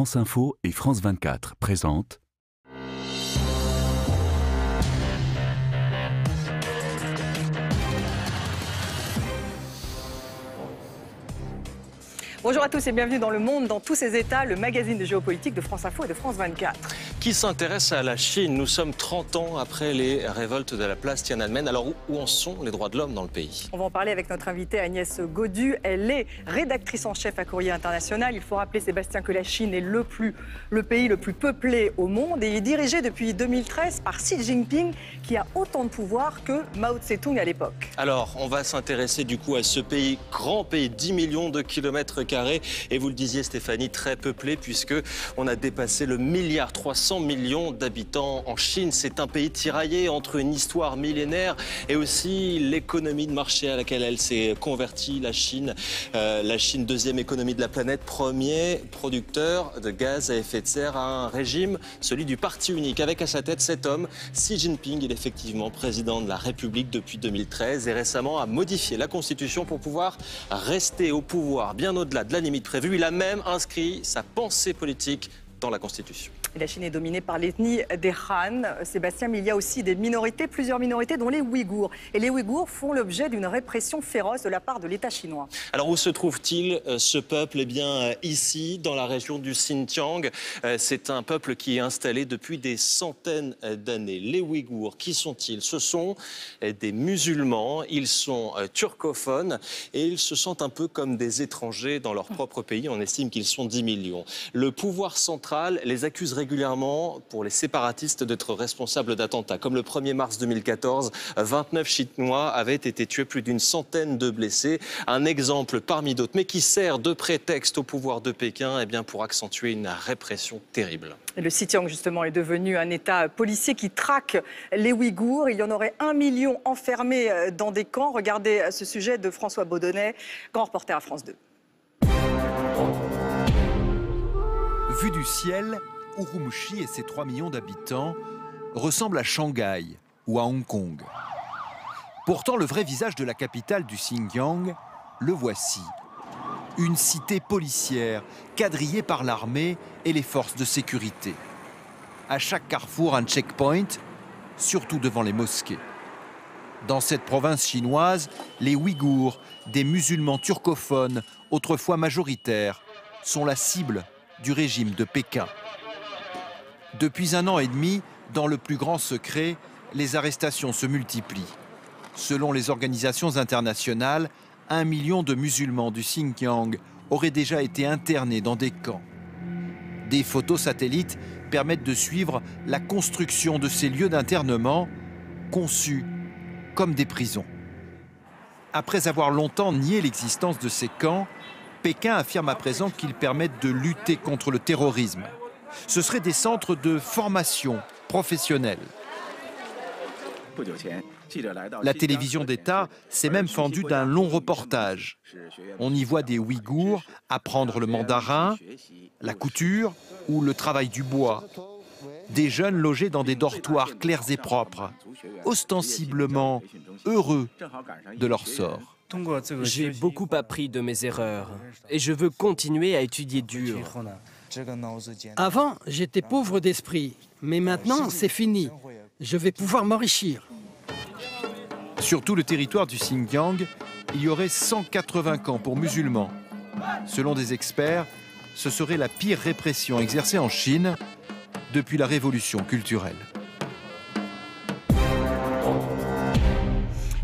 France Info et France 24 présentent Bonjour à tous et bienvenue dans Le Monde, dans tous ses états, le magazine de géopolitique de France Info et de France 24. Qui s'intéresse à la Chine? Nous sommes 30 ans après les révoltes de la place Tiananmen. Alors où en sont les droits de l'homme dans le pays? On va en parler avec notre invitée Agnès Gaudu. Elle est rédactrice en chef à Courrier International. Il faut rappeler, Sébastien, que la Chine est le pays le plus peuplé au monde et est dirigé depuis 2013 par Xi Jinping, qui a autant de pouvoir que Mao Tse-tung à l'époque. Alors, on va s'intéresser du coup à ce pays, grand pays, 10 millions de kilomètres carrés. Et vous le disiez, Stéphanie, très peuplé, puisque on a dépassé le 1,3 milliard d'habitants en Chine. C'est un pays tiraillé entre une histoire millénaire et aussi l'économie de marché à laquelle elle s'est convertie, la Chine, deuxième économie de la planète, premier producteur de gaz à effet de serre, à un régime, celui du parti unique. Avec à sa tête cet homme, Xi Jinping, il est effectivement président de la République depuis 2013 et récemment a modifié la Constitution pour pouvoir rester au pouvoir bien au-delà de la limite prévue. Il a même inscrit sa pensée politique dans la Constitution. La Chine est dominée par l'ethnie des Han, Sébastien, mais il y a aussi des minorités, plusieurs minorités, dont les Ouïghours. Et les Ouïghours font l'objet d'une répression féroce de la part de l'État chinois. Alors où se trouve-t-il ce peuple? Eh bien ici, dans la région du Xinjiang. C'est un peuple qui est installé depuis des centaines d'années. Les Ouïghours, qui sont-ils? Ce sont des musulmans, ils sont turcophones et ils se sentent un peu comme des étrangers dans leur propre pays. On estime qu'ils sont 10 millions. Le pouvoir central les accuse régulièrement pour les séparatistes d'être responsables d'attentats. Comme le 1er mars 2014, 29 Chinois avaient été tués, plus d'une centaine de blessés. Un exemple parmi d'autres, mais qui sert de prétexte au pouvoir de Pékin pour accentuer une répression terrible. Et le Xinjiang, justement, est devenu un État policier qui traque les Ouïghours. Il y en aurait 1 million enfermés dans des camps. Regardez ce sujet de François Baudonnet, grand reporter à France 2. Vue du ciel, Urumqi et ses 3 millions d'habitants ressemblent à Shanghai ou à Hong Kong. Pourtant, le vrai visage de la capitale du Xinjiang, le voici. Une cité policière, quadrillée par l'armée et les forces de sécurité. À chaque carrefour, un checkpoint, surtout devant les mosquées. Dans cette province chinoise, les Ouïghours, des musulmans turcophones, autrefois majoritaires, sont la cible du régime de Pékin. Depuis 1 an et demi, dans le plus grand secret, les arrestations se multiplient. Selon les organisations internationales, 1 million de musulmans du Xinjiang auraient déjà été internés dans des camps. Des photos satellites permettent de suivre la construction de ces lieux d'internement conçus comme des prisons. Après avoir longtemps nié l'existence de ces camps, Pékin affirme à présent qu'ils permettent de lutter contre le terrorisme. Ce seraient des centres de formation professionnelle. La télévision d'État s'est même fendue d'un long reportage. On y voit des Ouïghours apprendre le mandarin, la couture ou le travail du bois. Des jeunes logés dans des dortoirs clairs et propres, ostensiblement heureux de leur sort. J'ai beaucoup appris de mes erreurs et je veux continuer à étudier dur. Avant, j'étais pauvre d'esprit, mais maintenant, c'est fini. Je vais pouvoir m'enrichir. Sur tout le territoire du Xinjiang, il y aurait 180 camps pour musulmans. Selon des experts, ce serait la pire répression exercée en Chine depuis la révolution culturelle.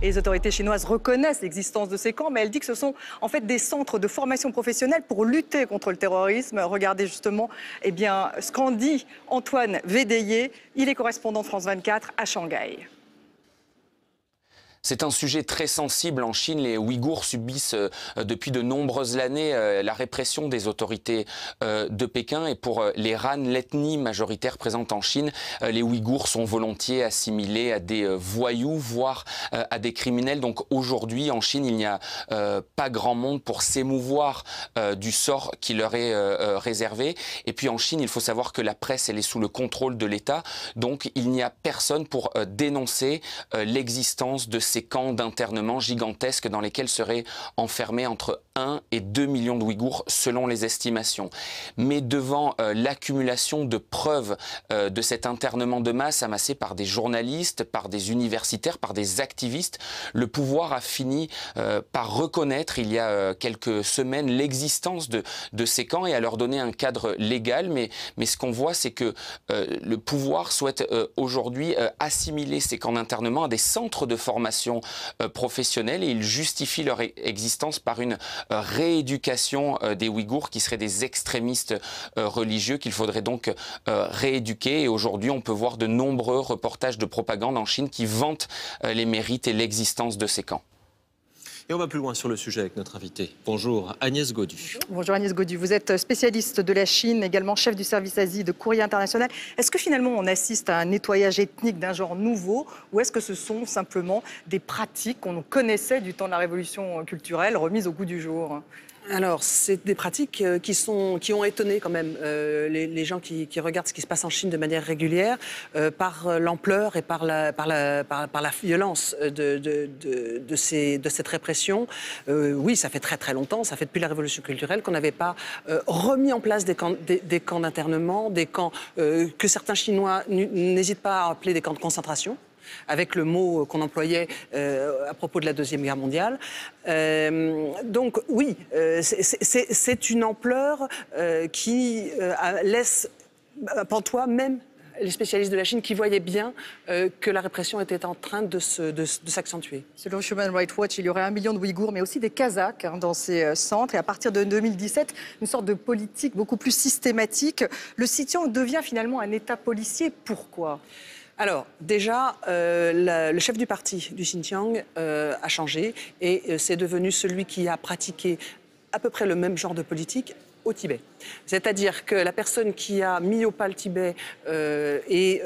Et les autorités chinoises reconnaissent l'existence de ces camps, mais elles disent que ce sont en fait des centres de formation professionnelle pour lutter contre le terrorisme. Regardez justement ce qu'en dit Antoine Védéier. Il est correspondant de France 24 à Shanghai. C'est un sujet très sensible en Chine. Les Ouïghours subissent depuis de nombreuses années la répression des autorités de Pékin. Et pour les Han, l'ethnie majoritaire présente en Chine, les Ouïghours sont volontiers assimilés à des voyous, voire à des criminels. Donc aujourd'hui, en Chine, il n'y a pas grand monde pour s'émouvoir du sort qui leur est réservé. Et puis en Chine, il faut savoir que la presse, elle est sous le contrôle de l'État. Donc il n'y a personne pour dénoncer l'existence de ces ces camps d'internement gigantesques dans lesquels seraient enfermés entre 1 et 2 millions de Ouïghours selon les estimations. Mais devant l'accumulation de preuves de cet internement de masse amassé par des journalistes, par des universitaires, par des activistes, le pouvoir a fini par reconnaître il y a quelques semaines l'existence de ces camps et à leur donner un cadre légal. Mais ce qu'on voit, c'est que le pouvoir souhaite aujourd'hui assimiler ces camps d'internement à des centres de formation professionnelle et il justifie leur existence par une rééducation des Ouïghours qui seraient des extrémistes religieux qu'il faudrait donc rééduquer. Et aujourd'hui, on peut voir de nombreux reportages de propagande en Chine qui vantent les mérites et l'existence de ces camps. Et on va plus loin sur le sujet avec notre invité. Bonjour Agnès Godu. Bonjour Agnès Godu, vous êtes spécialiste de la Chine, également chef du service Asie de Courrier International. Est-ce que finalement on assiste à un nettoyage ethnique d'un genre nouveau ou est-ce que ce sont simplement des pratiques qu'on connaissait du temps de la révolution culturelle remises au goût du jour ? Alors, c'est des pratiques qui ont étonné quand même les gens qui regardent ce qui se passe en Chine de manière régulière par l'ampleur et par la violence de cette répression. Oui, ça fait très très longtemps, ça fait depuis la révolution culturelle qu'on n'avait pas remis en place des camps d'internement, des camps que certains Chinois n'hésitent pas à appeler des camps de concentration, avec le mot qu'on employait à propos de la Deuxième Guerre mondiale. Donc oui, c'est une ampleur qui laisse pantois même les spécialistes de la Chine qui voyaient bien que la répression était en train de s'accentuer. Selon Human Rights Watch, il y aurait 1 million de Ouïghours, mais aussi des Kazakhs dans ces centres. Et à partir de 2017, une sorte de politique beaucoup plus systématique. Le Xinjiang devient finalement un État policier. Pourquoi ? Alors, déjà, le chef du parti du Xinjiang a changé et c'est devenu celui qui a pratiqué à peu près le même genre de politique au Tibet. C'est-à-dire que la personne qui a mis au pas le Tibet et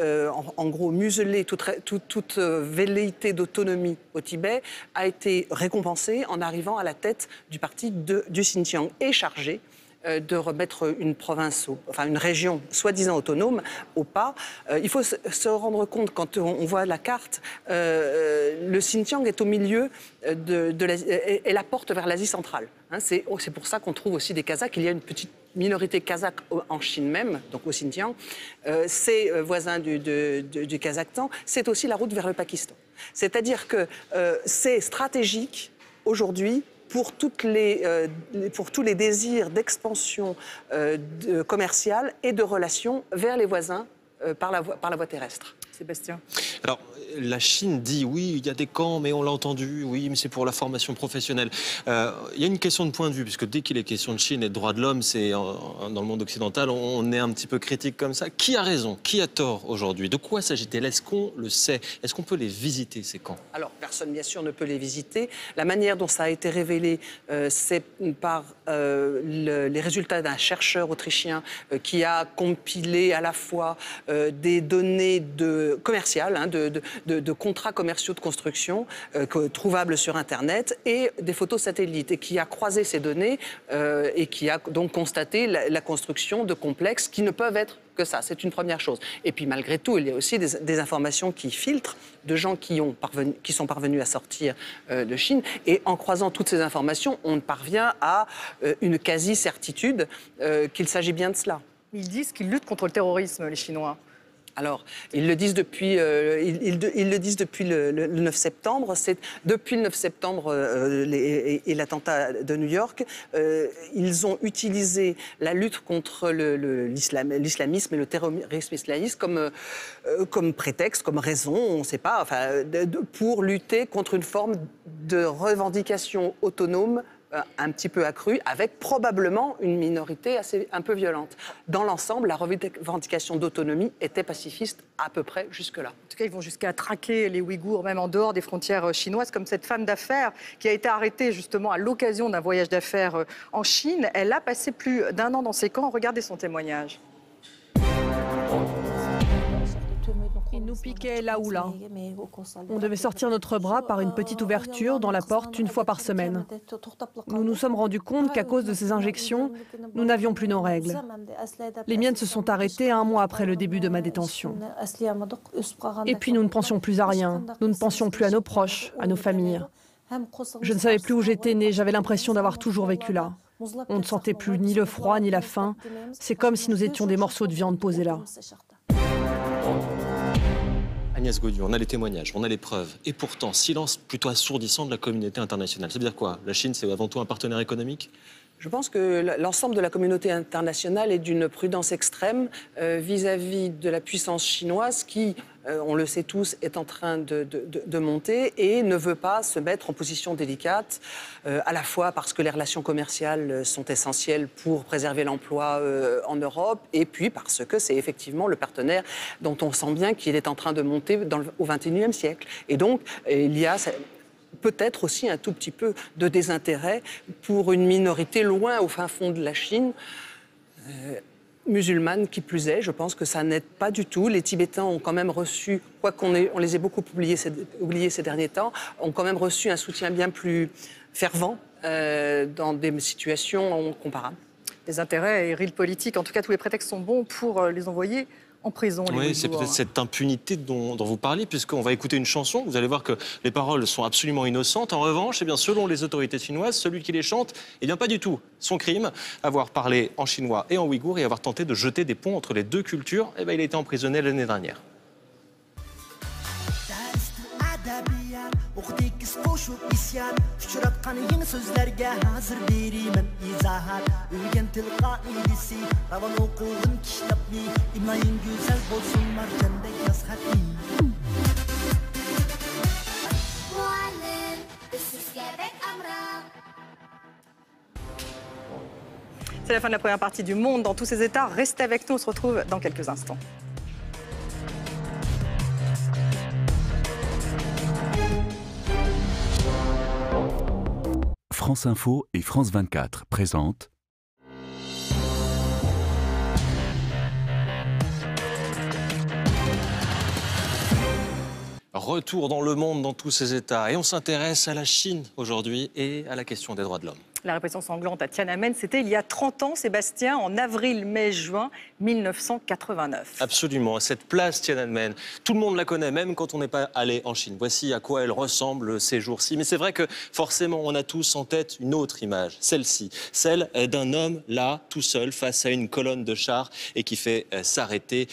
en gros muselé toute velléité d'autonomie au Tibet a été récompensée en arrivant à la tête du parti du Xinjiang et chargé de remettre une province, une région soi-disant autonome au pas. Il faut se rendre compte, quand on voit la carte, le Xinjiang est au milieu et la porte vers l'Asie centrale. C'est pour ça qu'on trouve aussi des Kazakhs. Il y a une petite minorité kazakh en Chine même, donc au Xinjiang. C'est voisin du Kazakhstan. C'est aussi la route vers le Pakistan. C'est-à-dire que c'est stratégique aujourd'hui pour tous les désirs d'expansion commerciale et de relations vers les voisins par la voie terrestre. Sébastien. Alors, la Chine dit oui, il y a des camps, mais on l'a entendu, oui, mais c'est pour la formation professionnelle. Il y a une question de point de vue, puisque dès qu'il est question de Chine et de droits de l'homme, c'est dans le monde occidental, on est un petit peu critique comme ça. Qui a raison? Qui a tort aujourd'hui? De quoi s'agit-il? Est-ce qu'on le sait? Est-ce qu'on peut les visiter, ces camps? Alors, personne, bien sûr, ne peut les visiter. La manière dont ça a été révélé, c'est par les résultats d'un chercheur autrichien qui a compilé à la fois des données commerciales, de contrats commerciaux de construction trouvables sur Internet et des photos satellites et qui a croisé ces données et qui a donc constaté la construction de complexes qui ne peuvent être que ça. C'est une première chose. Et puis malgré tout, il y a aussi des informations qui filtrent de gens qui sont parvenus à sortir de Chine. Et en croisant toutes ces informations, on parvient à une quasi-certitude qu'il s'agit bien de cela. Ils disent qu'ils luttent contre le terrorisme, les Chinois. Alors, ils le disent depuis le 9 septembre. C'est depuis le 9 septembre et l'attentat de New York, ils ont utilisé la lutte contre l'islamisme et le terrorisme islamiste comme prétexte, comme raison, on ne sait pas, pour lutter contre une forme de revendication autonome un petit peu accrue, avec probablement une minorité un peu violente. Dans l'ensemble, la revendication d'autonomie était pacifiste à peu près jusque-là. En tout cas, ils vont jusqu'à traquer les Ouïghours, même en dehors des frontières chinoises, comme cette femme d'affaires qui a été arrêtée justement à l'occasion d'un voyage d'affaires en Chine. Elle a passé plus d'1 an dans ces camps. Regardez son témoignage. Ils nous piquait là ou là. On devait sortir notre bras par une petite ouverture dans la porte une fois par semaine. Nous nous sommes rendus compte qu'à cause de ces injections, nous n'avions plus nos règles. Les miennes se sont arrêtées 1 mois après le début de ma détention. Et puis nous ne pensions plus à rien. Nous ne pensions plus à nos proches, à nos familles. Je ne savais plus où j'étais née, j'avais l'impression d'avoir toujours vécu là. On ne sentait plus ni le froid ni la faim. C'est comme si nous étions des morceaux de viande posés là. Agnès Gaudu, on a les témoignages, on a les preuves. Et pourtant, silence plutôt assourdissant de la communauté internationale. Ça veut dire quoi? La Chine, c'est avant tout un partenaire économique? Je pense que l'ensemble de la communauté internationale est d'une prudence extrême vis-à-vis de la puissance chinoise qui, on le sait tous, est en train de monter et ne veut pas se mettre en position délicate, à la fois parce que les relations commerciales sont essentielles pour préserver l'emploi en Europe et puis parce que c'est effectivement le partenaire dont on sent bien qu'il est en train de monter au XXIe siècle. Et donc, il y a peut-être aussi un tout petit peu de désintérêt pour une minorité loin au fin fond de la Chine, musulmane qui plus est. Je pense que ça n'aide pas du tout. Les Tibétains ont quand même reçu, quoiqu'on les ait beaucoup oubliés ces derniers temps, ont quand même reçu un soutien bien plus fervent dans des situations comparables. Les intérêts et rires politiques, en tout cas tous les prétextes sont bons pour les envoyer en prison. Oui, c'est peut-être cette impunité dont vous parliez, puisqu'on va écouter une chanson. Vous allez voir que les paroles sont absolument innocentes. En revanche, eh bien, selon les autorités chinoises, celui qui les chante, eh bien, pas du tout. Son crime, avoir parlé en chinois et en ouïghour et avoir tenté de jeter des ponts entre les deux cultures, eh bien, il a été emprisonné l'année dernière. C'est la fin de la première partie du Monde dans tous ses états. Restez avec nous, on se retrouve dans quelques instants. France Info et France 24 présentent Retour dans le monde dans tous ses états. Et on s'intéresse à la Chine aujourd'hui et à la question des droits de l'homme. La répression sanglante à Tiananmen, c'était il y a 30 ans, Sébastien, en avril, mai, juin 1989. Absolument. Cette place Tiananmen, tout le monde la connaît, même quand on n'est pas allé en Chine. Voici à quoi elle ressemble ces jours-ci. Mais c'est vrai que forcément, on a tous en tête une autre image, celle-ci. Celle d'un homme là, tout seul, face à une colonne de chars et qui fait s'arrêter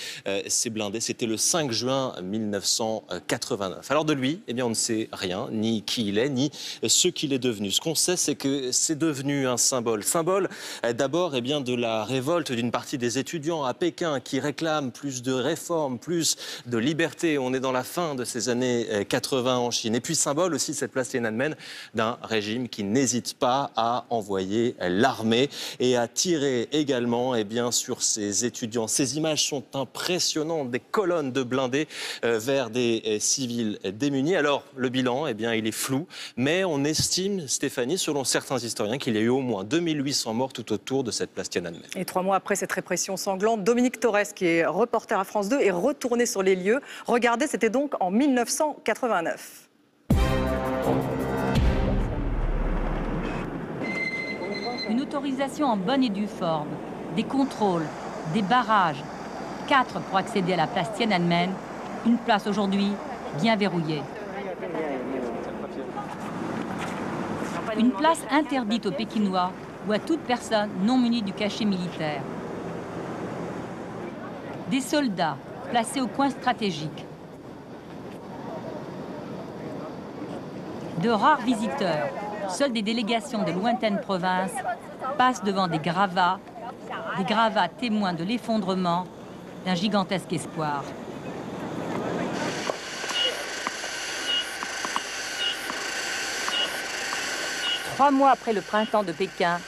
ses blindés. C'était le 5 juin 1989. Alors de lui, eh bien, on ne sait rien, ni qui il est, ni ce qu'il est devenu. Ce qu'on sait, c'est que c'est devenu un symbole. Symbole d'abord eh bien, de la révolte d'une partie des étudiants à Pékin qui réclament plus de réformes, plus de liberté. On est dans la fin de ces années 80 en Chine. Et puis symbole aussi, cette place Tiananmen, d'un régime qui n'hésite pas à envoyer l'armée et à tirer également eh bien, sur ces étudiants. Ces images sont impressionnantes, des colonnes de blindés vers des civils démunis. Alors le bilan, eh bien, il est flou, mais on estime, Stéphanie, selon certains historiens, qu'il y a eu au moins 2800 morts tout autour de cette place Tiananmen. Et 3 mois après cette répression sanglante, Dominique Torres, qui est reporter à France 2, est retourné sur les lieux. Regardez, c'était donc en 1989. Une autorisation en bonne et due forme, des contrôles, des barrages, 4 pour accéder à la place Tiananmen, une place aujourd'hui bien verrouillée. Une place interdite aux Pékinois ou à toute personne non munie du cachet militaire. Des soldats placés au coin stratégique. De rares visiteurs, seules des délégations de lointaines provinces, passent devant des gravats témoins de l'effondrement d'un gigantesque espoir. Trois mois après le printemps de Pékin,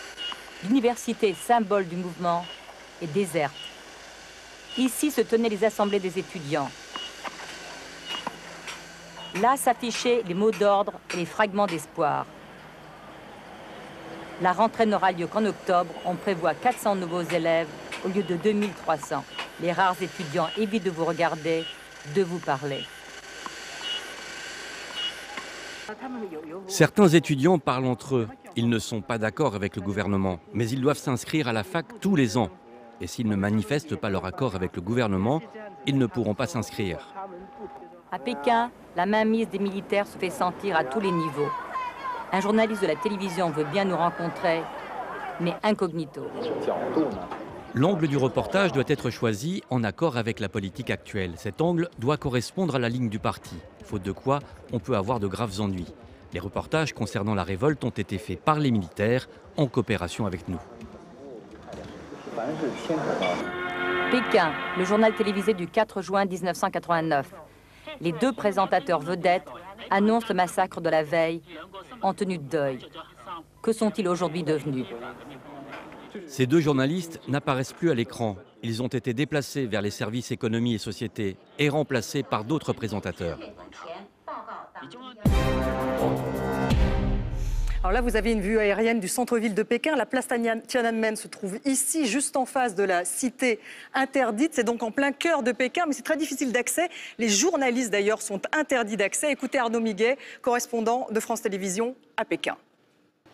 l'université, symbole du mouvement, est déserte. Ici se tenaient les assemblées des étudiants. Là s'affichaient les mots d'ordre et les fragments d'espoir. La rentrée n'aura lieu qu'en octobre. On prévoit 400 nouveaux élèves au lieu de 2300. Les rares étudiants évitent de vous regarder. de vous parler. Certains étudiants parlent entre eux. Ils ne sont pas d'accord avec le gouvernement, mais ils doivent s'inscrire à la fac tous les ans. Et s'ils ne manifestent pas leur accord avec le gouvernement, ils ne pourront pas s'inscrire. À Pékin, la mainmise des militaires se fait sentir à tous les niveaux. Un journaliste de la télévision veut bien nous rencontrer, mais incognito. L'angle du reportage doit être choisi en accord avec la politique actuelle. Cet angle doit correspondre à la ligne du parti, faute de quoi on peut avoir de graves ennuis. Les reportages concernant la révolte ont été faits par les militaires en coopération avec nous. Pékin, le journal télévisé du 4 juin 1989. Les deux présentateurs vedettes annoncent le massacre de la veille en tenue de deuil. Que sont-ils aujourd'hui devenus? Ces deux journalistes n'apparaissent plus à l'écran. Ils ont été déplacés vers les services économie et société et remplacés par d'autres présentateurs. Alors là, vous avez une vue aérienne du centre-ville de Pékin. La place Tiananmen se trouve ici, juste en face de la cité interdite. C'est donc en plein cœur de Pékin, mais c'est très difficile d'accès. Les journalistes, d'ailleurs, sont interdits d'accès. Écoutez Arnaud Miguet, correspondant de France Télévisions à Pékin.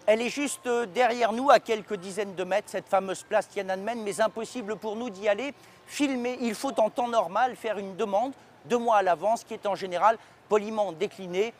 Elle est juste derrière nous, à quelques dizaines de mètres, cette fameuse place Tiananmen, mais impossible pour nous d'y aller. Filmer, il faut en temps normal faire une demande 2 mois à l'avance, qui est en général poliment déclinée.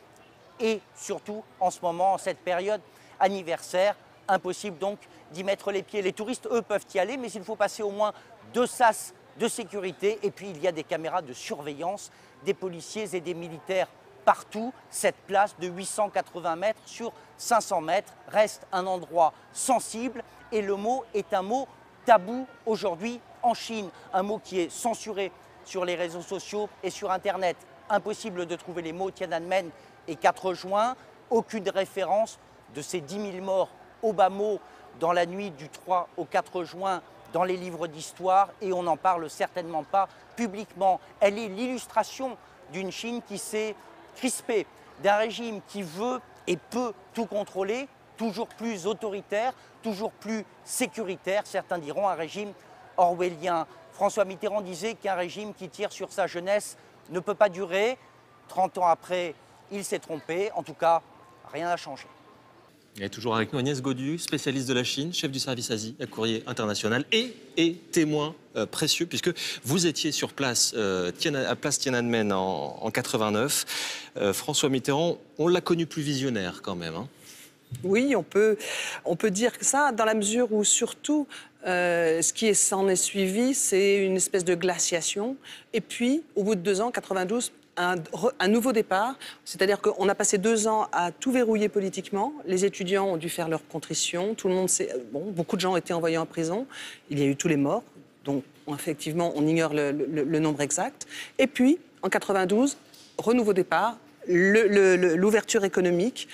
Et surtout, en ce moment, en cette période anniversaire, impossible donc d'y mettre les pieds. Les touristes, eux, peuvent y aller, mais il faut passer au moins 2 sas de sécurité. Et puis, il y a des caméras de surveillance, des policiers et des militaires partout. Cette place de 880 mètres sur 500 mètres reste un endroit sensible. Et le mot est un mot tabou aujourd'hui en Chine. Un mot qui est censuré sur les réseaux sociaux et sur Internet. Impossible de trouver les mots Tiananmen et 4 juin, aucune référence de ces 10 000 morts au bas mot dans la nuit du 3 au 4 juin dans les livres d'histoire, et on n'en parle certainement pas publiquement. Elle est l'illustration d'une Chine qui s'est crispée, d'un régime qui veut et peut tout contrôler, toujours plus autoritaire, toujours plus sécuritaire, certains diront un régime orwellien. François Mitterrand disait qu'un régime qui tire sur sa jeunesse ne peut pas durer. 30 ans après, il s'est trompé. En tout cas, rien n'a changé. Il est toujours avec nous Agnès Godu, spécialiste de la Chine, chef du service Asie à Courrier International et témoin précieux, puisque vous étiez sur place à place Tiananmen en 89. François Mitterrand, on l'a connu plus visionnaire quand même. Hein. Oui, on peut dire que ça, dans la mesure où surtout, ce qui s'en est suivi, c'est une espèce de glaciation. Et puis, au bout de 2 ans, 92, un nouveau départ, c'est-à-dire qu'on a passé 2 ans à tout verrouiller politiquement. Les étudiants ont dû faire leur contrition. Tout le monde beaucoup de gens ont été envoyés en prison. Il y a eu tous les morts. Donc, effectivement, on ignore le nombre exact. Et puis, en 92, renouveau départ, l'ouverture économique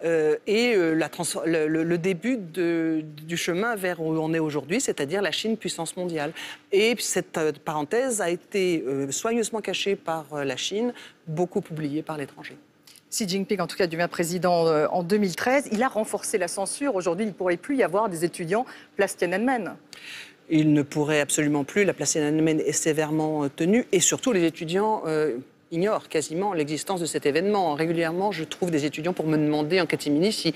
et le début du chemin vers où on est aujourd'hui, c'est-à-dire la Chine puissance mondiale. Et cette parenthèse a été soigneusement cachée par la Chine, beaucoup oubliée par l'étranger. Xi Jinping, en tout cas, devient président en 2013. Il a renforcé la censure. Aujourd'hui, il ne pourrait plus y avoir des étudiants place Tiananmen. Il ne pourrait absolument plus. La place Tiananmen est sévèrement tenue. Et surtout, les étudiants ignorent quasiment l'existence de cet événement. Régulièrement, je trouve des étudiants pour me demander en catimini si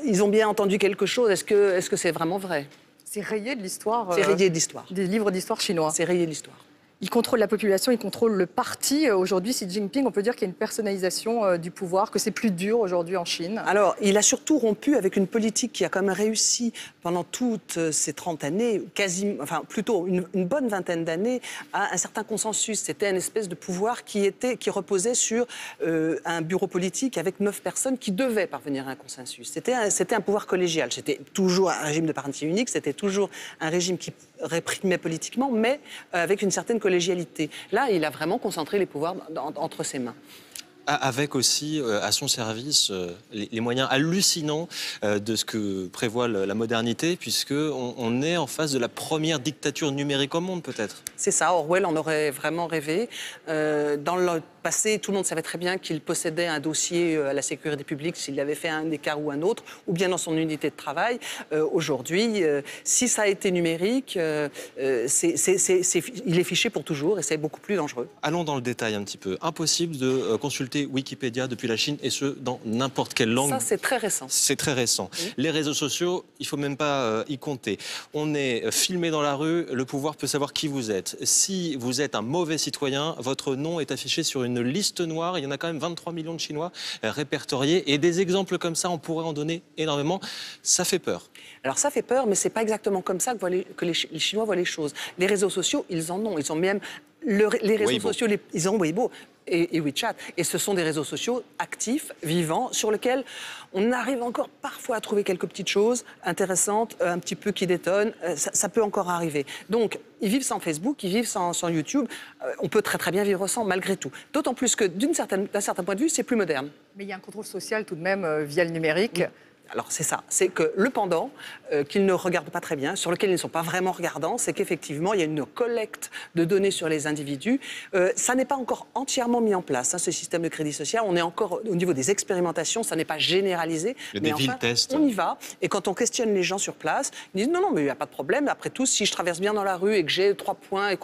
ils ont bien entendu quelque chose. Est-ce que c'est vraiment vrai? C'est rayé de l'histoire. C'est rayé de l'histoire. Des livres d'histoire chinois. C'est rayé de l'histoire. Il contrôle la population, il contrôle le parti. Aujourd'hui, Xi Jinping, on peut dire qu'il y a une personnalisation du pouvoir, que c'est plus dur aujourd'hui en Chine. Alors, il a surtout rompu avec une politique qui a quand même réussi pendant toutes ces 30 années, plutôt une bonne vingtaine d'années, à un certain consensus. C'était une espèce de pouvoir qui reposait sur un bureau politique avec 9 personnes qui devaient parvenir à un consensus. C'était un pouvoir collégial. C'était toujours un régime de parti unique, c'était toujours un régime qui réprimait politiquement, mais avec une certaine collégialité. Là, il a vraiment concentré les pouvoirs entre ses mains. Avec aussi à son service les moyens hallucinants de ce que prévoit la modernité, puisqu'on est en face de la première dictature numérique au monde, peut-être. C'est ça, Orwell en aurait vraiment rêvé. Dans le passé, tout le monde savait très bien qu'il possédait un dossier à la sécurité publique s'il avait fait un écart ou un autre, ou bien dans son unité de travail. Aujourd'hui, si ça a été numérique, il est fiché pour toujours et c'est beaucoup plus dangereux. Allons dans le détail un petit peu. Impossible de consulter Wikipédia depuis la Chine, et ce, dans n'importe quelle langue. Ça, c'est très récent. C'est très récent. Oui. Les réseaux sociaux, il ne faut même pas y compter. On est filmé dans la rue, le pouvoir peut savoir qui vous êtes. Si vous êtes un mauvais citoyen, votre nom est affiché sur une liste noire. Il y en a quand même 23 millions de Chinois répertoriés. Et des exemples comme ça, on pourrait en donner énormément. Ça fait peur. Alors ça fait peur, mais ce n'est pas exactement comme ça que les Chinois voient les choses. Les réseaux sociaux, ils en ont. Ils ont même les réseaux Weibo. sociaux, ils ont Weibo et WeChat. Et ce sont des réseaux sociaux actifs, vivants, sur lesquels on arrive encore parfois à trouver quelques petites choses intéressantes, un petit peu qui détonnent. Ça peut encore arriver. Donc, ils vivent sans Facebook, ils vivent sans YouTube. On peut très très bien vivre sans, malgré tout. D'autant plus que, d'un certain point de vue, c'est plus moderne. Mais il y a un contrôle social tout de même via le numérique. Oui. Alors c'est ça, c'est que le pendant, qu'ils ne regardent pas très bien, sur lequel ils ne sont pas vraiment regardants, c'est qu'effectivement il y a une collecte de données sur les individus. Ça n'est pas encore entièrement mis en place, hein, ce système de crédit social. On est encore au niveau des expérimentations, ça n'est pas généralisé. Il y a mais des enfin, tests. On y va, et quand on questionne les gens sur place, ils disent non, mais il n'y a pas de problème. Après tout, si je traverse bien dans la rue et que j'ai 3 points, et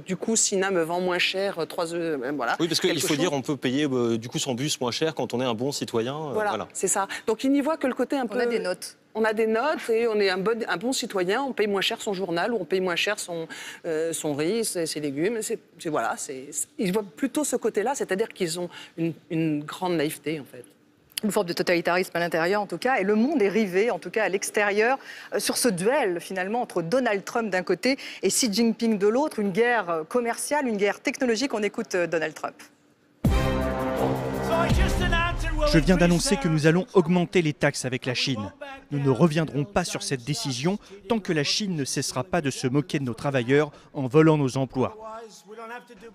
du coup Sina me vend moins cher, 3 voilà. Oui, parce qu'il faut dire, on peut payer du coup son bus moins cher quand on est un bon citoyen. Voilà. C'est ça. Donc il y voit que le côté un peu... On a des notes. On a des notes et on est un bon citoyen, on paye moins cher son journal ou on paye moins cher son riz, ses légumes. Ils voient plutôt ce côté-là, c'est-à-dire qu'ils ont une grande naïveté en fait. Une forme de totalitarisme à l'intérieur en tout cas, et le monde est rivé en tout cas à l'extérieur sur ce duel finalement entre Donald Trump d'un côté et Xi Jinping de l'autre, une guerre commerciale, une guerre technologique. On écoute Donald Trump. Je viens d'annoncer que nous allons augmenter les taxes avec la Chine. Nous ne reviendrons pas sur cette décision tant que la Chine ne cessera pas de se moquer de nos travailleurs en volant nos emplois.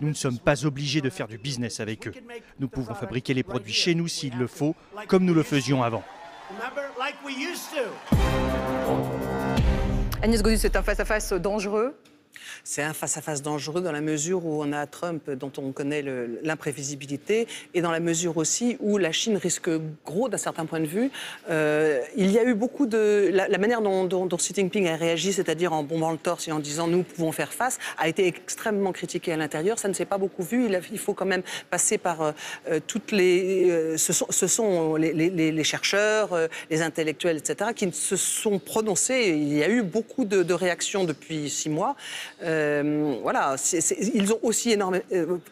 Nous ne sommes pas obligés de faire du business avec eux. Nous pouvons fabriquer les produits chez nous s'il le faut, comme nous le faisions avant. Agnès Godu, c'est un face-à-face dangereux. C'est un face-à-face dangereux dans la mesure où on a Trump dont on connaît l'imprévisibilité et dans la mesure aussi où la Chine risque gros d'un certain point de vue. Il y a eu beaucoup de... La manière dont Xi Jinping a réagi, c'est-à-dire en bombant le torse et en disant « nous pouvons faire face », a été extrêmement critiqué à l'intérieur. Ça ne s'est pas beaucoup vu. Il faut quand même passer par toutes les... ce sont les chercheurs, les intellectuels, etc., qui se sont prononcés. Il y a eu beaucoup de réactions depuis 6 mois. Voilà, ils ont aussi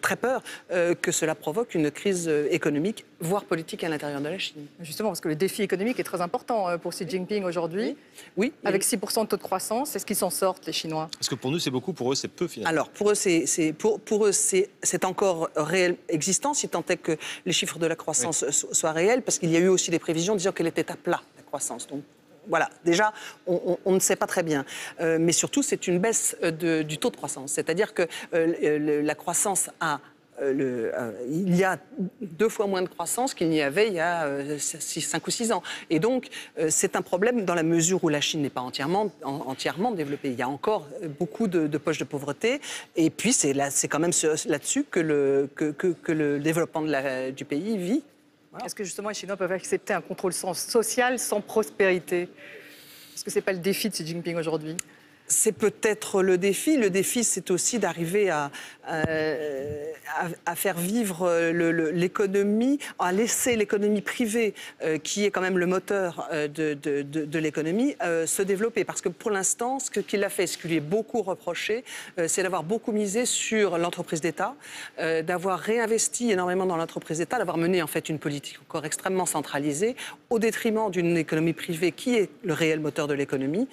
très peur que cela provoque une crise économique, voire politique à l'intérieur de la Chine. Justement, parce que le défi économique est très important pour Xi Jinping aujourd'hui. Oui. Avec 6% de taux de croissance, est-ce qu'ils s'en sortent, les Chinois? Parce que pour nous, c'est beaucoup, pour eux, c'est peu finalement. Alors, pour eux, c'est encore réel existant, si tant est que les chiffres de la croissance soient réels, parce qu'il y a eu aussi des prévisions disant qu'elle était à plat, la croissance. Donc, voilà, déjà, on ne sait pas très bien. Mais surtout, c'est une baisse du taux de croissance. C'est-à-dire que la croissance il y a 2 fois moins de croissance qu'il n'y avait il y a 5 ou 6 ans. Et donc, c'est un problème dans la mesure où la Chine n'est pas entièrement développée. Il y a encore beaucoup de poches de pauvreté. Et puis, c'est quand même là-dessus que le développement du pays vit. Est-ce que justement les Chinois peuvent accepter un contrôle social sans prospérité? Est-ce que ce n'est pas le défi de Xi Jinping aujourd'hui? C'est peut-être le défi. Le défi, c'est aussi d'arriver à faire vivre l'économie, à laisser l'économie privée, qui est quand même le moteur de l'économie, se développer. Parce que pour l'instant, ce qu'il a fait, ce qui lui est beaucoup reproché, c'est d'avoir beaucoup misé sur l'entreprise d'État, d'avoir réinvesti énormément dans l'entreprise d'État, d'avoir mené en fait une politique encore extrêmement centralisée, au détriment d'une économie privée qui est le réel moteur de l'économie.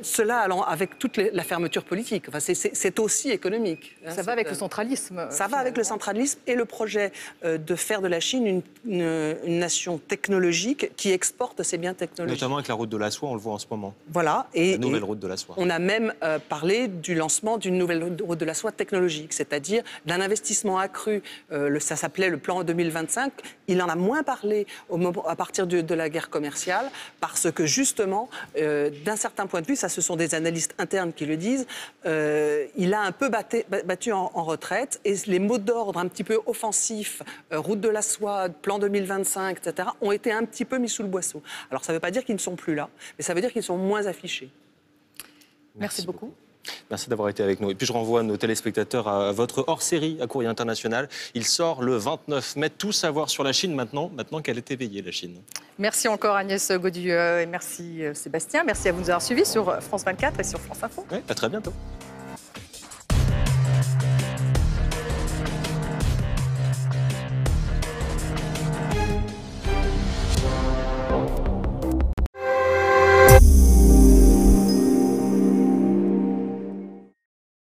Cela allant avec toute la fermeture politique. Enfin, c'est aussi économique. Ça va avec le centralisme. Ça va avec le centralisme et le projet de faire de la Chine une nation technologique qui exporte ses biens technologiques. Notamment avec la route de la soie, on le voit en ce moment. Voilà. La nouvelle route de la soie. On a même parlé du lancement d'une nouvelle route de la soie technologique, c'est-à-dire d'un investissement accru. Ça s'appelait le plan 2025. Il en a moins parlé à partir de la guerre commerciale, parce que justement, d'un certain point de vue, ça ce sont des analystes internes qui le disent, il a un peu battu en retraite, et les mots d'ordre un petit peu offensifs, route de la soie, plan 2025, etc., ont été un petit peu mis sous le boisseau. Alors ça ne veut pas dire qu'ils ne sont plus là, mais ça veut dire qu'ils sont moins affichés. Merci beaucoup. Merci d'avoir été avec nous. Et puis je renvoie nos téléspectateurs à votre hors-série à Courrier International. Il sort le 29 mai. Tout savoir sur la Chine maintenant qu'elle est éveillée, la Chine. Merci encore Agnès Godu et merci Sébastien. Merci à vous de nous avoir suivis sur France 24 et sur France Info. Oui, à très bientôt.